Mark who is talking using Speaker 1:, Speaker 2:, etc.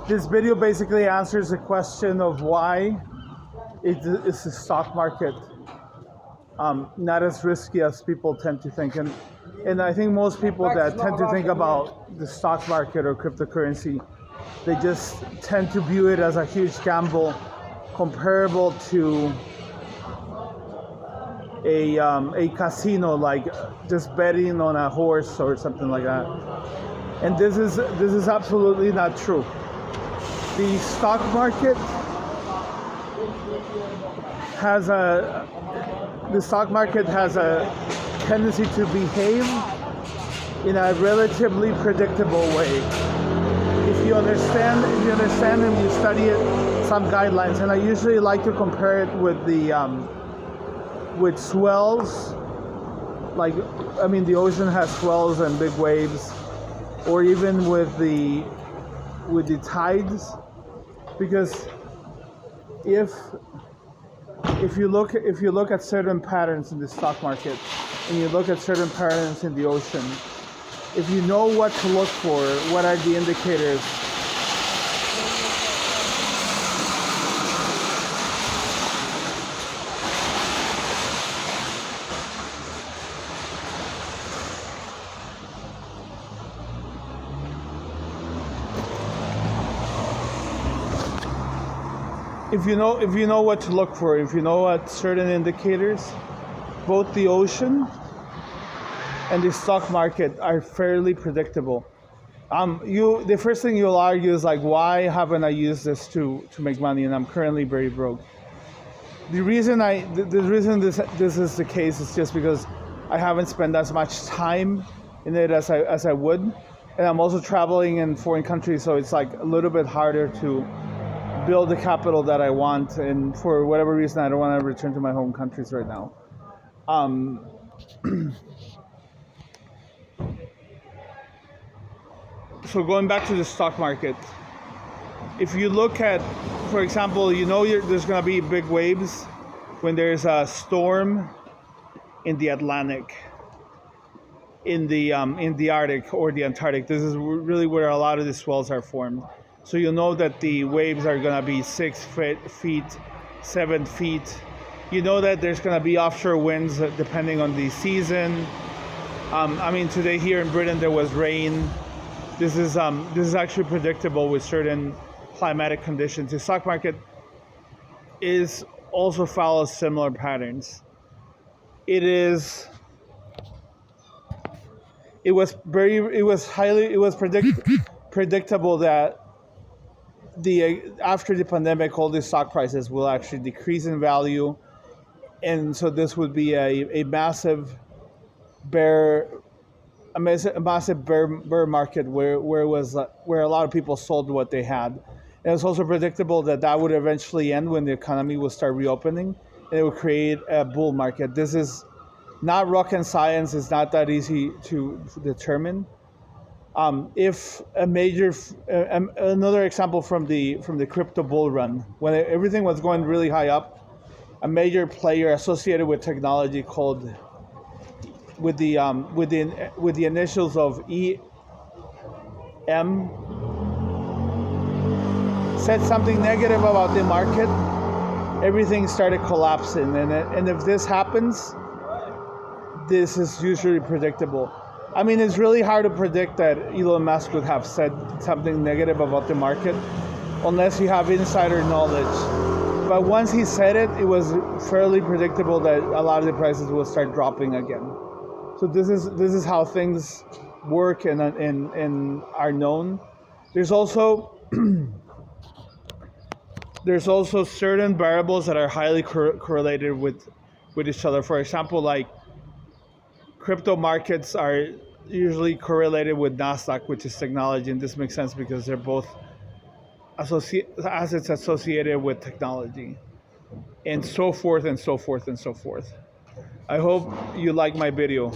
Speaker 1: This video basically answers the question of why is the stock market not as risky as people tend to think. And I think most people that tend to think about the stock market or cryptocurrency, they just tend to view it as a huge gamble comparable to a casino, like just betting on a horse or something like that. And this is absolutely not true. The stock market has a tendency to behave in a relatively predictable way. If you understand and you study it, some guidelines, and I usually like to compare it with with swells. Like, I mean, the ocean has swells and big waves, or even with the tides, because if you look at certain patterns in the stock market and you look at certain patterns in the ocean, if you know what to look for, what are the indicators, if you know what to look for, if you know what certain indicators, both the ocean and the stock market are fairly predictable. The first thing you'll argue is like, why haven't I used this to make money, and I'm currently very broke? The reason this is the case is just because I haven't spent as much time in it as I would, and I'm also traveling in foreign countries, so it's like a little bit harder to build the capital that I want, and for whatever reason I don't want to return to my home countries right now. So going back to the stock market, if you look at, for example, there's going to be big waves when there's a storm in the Atlantic, in the Arctic or the Antarctic. This is really where a lot of the swells are formed. So you'll know that the waves are going to be 6 feet, 7 feet. You know that there's going to be offshore winds depending on the season. I mean, today here in Britain there was rain. This is actually predictable with certain climatic conditions. The stock market also follows similar patterns. It was predictable that after the pandemic, all the stock prices will actually decrease in value, and so this would be a massive bear market where a lot of people sold what they had. And it's also predictable that would eventually end when the economy will start reopening, and it will create a bull market. This is not rocket science. It's not that easy to determine. If another example from the crypto bull run, when everything was going really high up, a major player associated with technology called with the initials of EM said something negative about the market, everything started collapsing, and if this happens, this is usually predictable. I mean, it's really hard to predict that Elon Musk would have said something negative about the market unless you have insider knowledge. But once he said it, it was fairly predictable that a lot of the prices will start dropping again. So this is how things work and are known. There's also certain variables that are highly correlated with each other. For example, like crypto markets are usually correlated with Nasdaq, which is technology, and this makes sense because they're both assets associated with technology, and so forth and so forth and so forth. I hope you like my video.